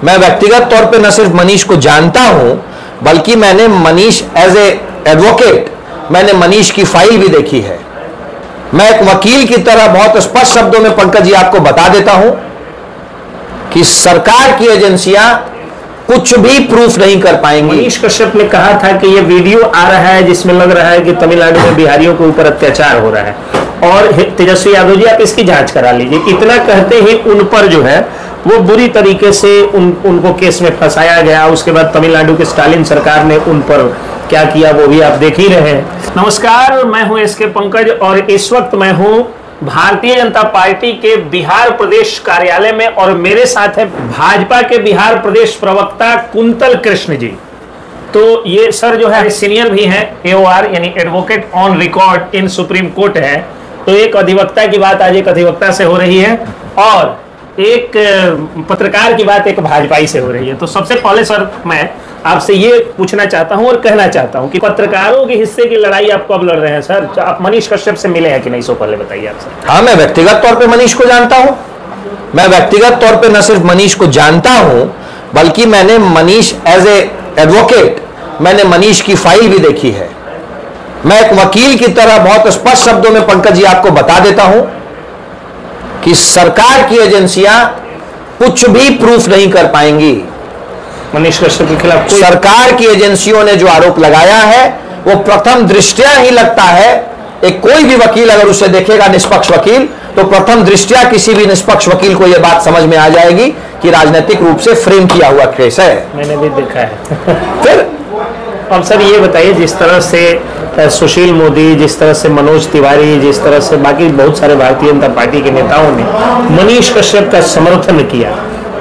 मैं व्यक्तिगत तौर पे न सिर्फ मनीष को जानता हूं, बल्कि मैंने मनीष एज ए एडवोकेट, मैंने मनीष की फाइल भी देखी है। मैं एक वकील की तरह बहुत स्पष्ट शब्दों में पंकज जी आपको बता देता हूं कि सरकार की एजेंसियां कुछ भी प्रूफ नहीं कर पाएंगी। मनीष कश्यप ने कहा था कि ये वीडियो आ रहा है जिसमें लग रहा है कि तमिलनाडु में बिहारियों के ऊपर अत्याचार हो रहा है, और तेजस्वी यादव जी आप इसकी जांच करा लीजिए। इतना कहते ही उन पर जो है वो बुरी तरीके से उनको केस में फंसाया गया। उसके बाद तमिलनाडु की स्टालिन सरकार ने उन पर क्या किया वो भी आप देख ही रहे हैं। नमस्कार, मैं हूं एसके पंकज और इस वक्त मैं हूं भारतीय जनता पार्टी के बिहार प्रदेश कार्यालय में, और मेरे साथ है भाजपा के बिहार प्रदेश प्रवक्ता कुंतल कृष्ण जी। तो ये सर जो है सीनियर भी हैं, AOR यानी advocate on record in supreme court है। तो एक अधिवक्ता की बात आज एक अधिवक्ता से हो रही है और एक पत्रकार की बात एक भाजपाई से हो रही है। तो सबसे पहले सर मैं आपसे ये पूछना चाहता हूं और कहना चाहता हूं कि पत्रकारों के हिस्से की लड़ाई आप कब लड़ रहे हैं सर? आप मनीष कश्यप से मिले हैं कि नहीं, सो पहले बताइए आप सर। हाँ, मैं व्यक्तिगत तौर पे मनीष को जानता हूं। मैं व्यक्तिगत तौर पे न सिर्फ मनीष को जानता हूं, बल्कि मैंने मनीष एज ए एडवोकेट, मैंने मनीष की फाइल भी देखी है। मैं एक वकील की तरह बहुत स्पष्ट शब्दों में पंकज जी आपको बता देता हूं कि सरकार की एजेंसियां कुछ भी प्रूफ नहीं कर पाएंगी। मनीष कश्यप के खिलाफ सरकार की एजेंसियों ने जो आरोप लगाया है वो प्रथम दृष्टया ही लगता है, एक कोई भी वकील अगर उसे देखेगा, निष्पक्ष वकील, तो प्रथम दृष्टया किसी भी निष्पक्ष वकील को यह बात समझ में आ जाएगी कि राजनीतिक रूप से फ्रेम किया हुआ केस है। मैंने भी देखा है। फिर अब सर ये बताइए, जिस तरह से सुशील मोदी, जिस तरह से मनोज तिवारी, जिस तरह से बाकी बहुत सारे भारतीय जनता पार्टी के नेताओं ने मनीष कश्यप का समर्थन किया,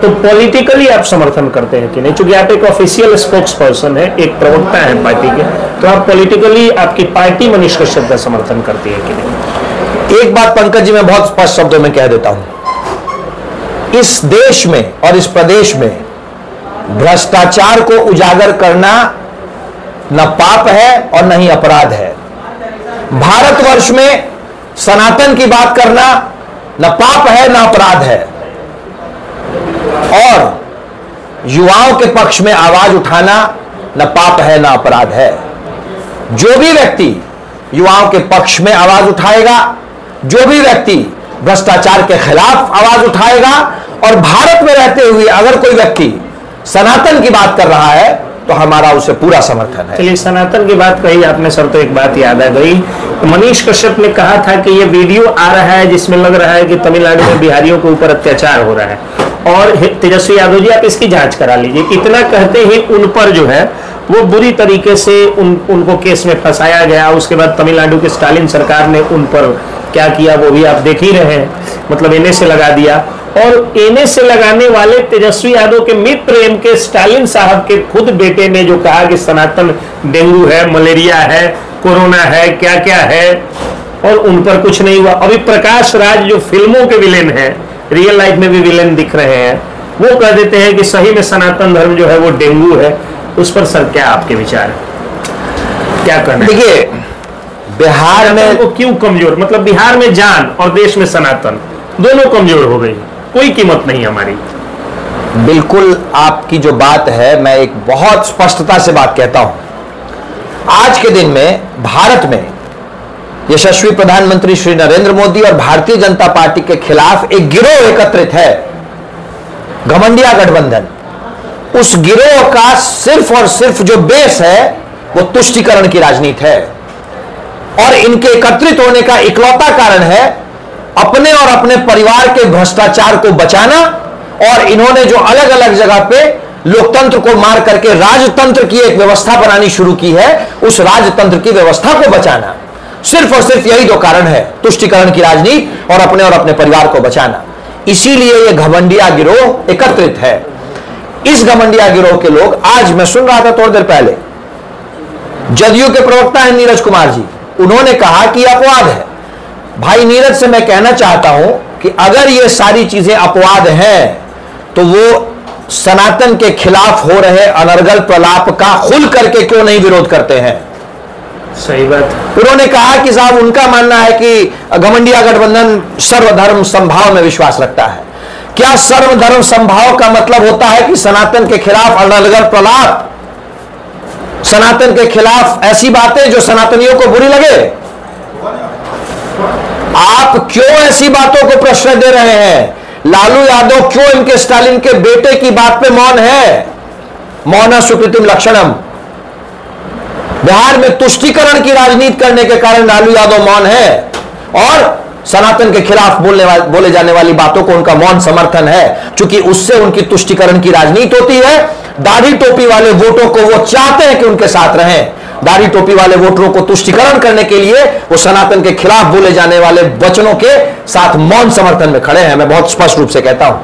तो पॉलिटिकली आप समर्थन करते हैं कि नहीं? चूंकि आप एक ऑफिशियल स्पोक्स पर्सन है, एक प्रवक्ता है पार्टी के, तो आप पॉलिटिकली आपकी पार्टी मनीष कश्यप का समर्थन करती है कि नहीं? एक बात पंकज जी मैं बहुत स्पष्ट शब्दों में कह देता हूं, इस देश में और इस प्रदेश में भ्रष्टाचार को उजागर करना न पाप है और न ही अपराध है। भारतवर्ष में सनातन की बात करना न पाप है न अपराध है, और युवाओं के पक्ष में आवाज उठाना न पाप है न अपराध है। जो भी व्यक्ति युवाओं के पक्ष में आवाज उठाएगा, जो भी व्यक्ति भ्रष्टाचार के खिलाफ आवाज उठाएगा, और भारत में रहते हुए अगर कोई व्यक्ति सनातन की बात कर रहा है तो हमारा उसे पूरा समर्थन है। चलिए, सनातन की बात कही आपने सर, तो एक बात याद आ गई। मनीष कश्यप ने कहा था कि ये वीडियो आ रहा है जिसमें लग रहा है कि तमिलनाडु में बिहारियों के ऊपर अत्याचार हो रहा है, और तेजस्वी यादव जी आप इसकी जांच करा लीजिए। इतना कहते ही उन पर जो है वो बुरी तरीके से उनको केस में फंसाया गया। उसके बाद तमिलनाडु की स्टालिन सरकार ने उन पर क्या किया वो भी आप देख ही रहे हैं, मतलब एनए से लगा दिया। और एनए से लगाने वाले तेजस्वी यादव के मित्र एम के स्टालिन साहब के खुद बेटे ने जो कहा कि सनातन डेंगू है, मलेरिया है, कोरोना है, क्या क्या है, और उन पर कुछ नहीं हुआ। अभी प्रकाश राज जो फिल्मों के विलेन हैं, रियल लाइफ में भी विलेन दिख रहे हैं, वो कह देते हैं कि सही में सनातन धर्म जो है वो डेंगू है। उस पर सर क्या आपके विचार है, क्या करना? देखिए, बिहार में वो क्यों कमजोर, मतलब बिहार में जान और देश में सनातन दोनों कमजोर हो गई, कोई कीमत नहीं हमारी। बिल्कुल आपकी जो बात है, मैं एक बहुत स्पष्टता से बात कहता हूं। आज के दिन में भारत में यशस्वी प्रधानमंत्री श्री नरेंद्र मोदी और भारतीय जनता पार्टी के खिलाफ एक गिरोह एकत्रित है, घमंडिया गठबंधन। उस गिरोह का सिर्फ और सिर्फ जो बेस है वो तुष्टीकरण की राजनीति है, और इनके एकत्रित होने का इकलौता कारण है अपने और अपने परिवार के भ्रष्टाचार को बचाना, और इन्होंने जो अलग अलग जगह पे लोकतंत्र को मार करके राजतंत्र की एक व्यवस्था बनानी शुरू की है, उस राजतंत्र की व्यवस्था को बचाना। सिर्फ और सिर्फ यही दो कारण है, तुष्टीकरण की राजनीति और अपने परिवार को बचाना। इसीलिए यह घमंडिया गिरोह एकत्रित है। इस घमंडिया गिरोह के लोग, आज मैं सुन रहा था थोड़ी देर पहले, जदयू के प्रवक्ता हैं नीरज कुमार जी, उन्होंने कहा कि अपवाद है। भाई नीरज से मैं कहना चाहता हूं कि अगर ये सारी चीजें अपवाद हैं तो वो सनातन के खिलाफ हो रहे अनर्गल प्रलाप का खुल करके क्यों नहीं विरोध करते हैं? सही बात। उन्होंने कहा कि साहब उनका मानना है कि घमंडिया गठबंधन सर्वधर्म समभाव में विश्वास रखता है। क्या सर्व धर्म संभाव का मतलब होता है कि सनातन के खिलाफ अनर्गल प्रलाप, सनातन के खिलाफ ऐसी बातें जो सनातनियों को बुरी लगे? आप क्यों ऐसी बातों को प्रश्रय दे रहे हैं? लालू यादव क्यों इनके स्टालिन के बेटे की बात पे मौन है? मौन सुकृतिम लक्षणम। बिहार में तुष्टीकरण की राजनीति करने के कारण लालू यादव मौन है और सनातन के खिलाफ बोले जाने वाली बातों को उनका मौन समर्थन है, क्योंकि उससे उनकी तुष्टीकरण की राजनीति होती है। दाढ़ी टोपी वाले वोटों को वो चाहते हैं कि उनके साथ रहें। दाढ़ी टोपी वाले वोटरों को तुष्टीकरण करने के लिए वो सनातन के खिलाफ बोले जाने वाले वचनों के साथ मौन समर्थन में खड़े हैं। मैं बहुत स्पष्ट रूप से कहता हूं।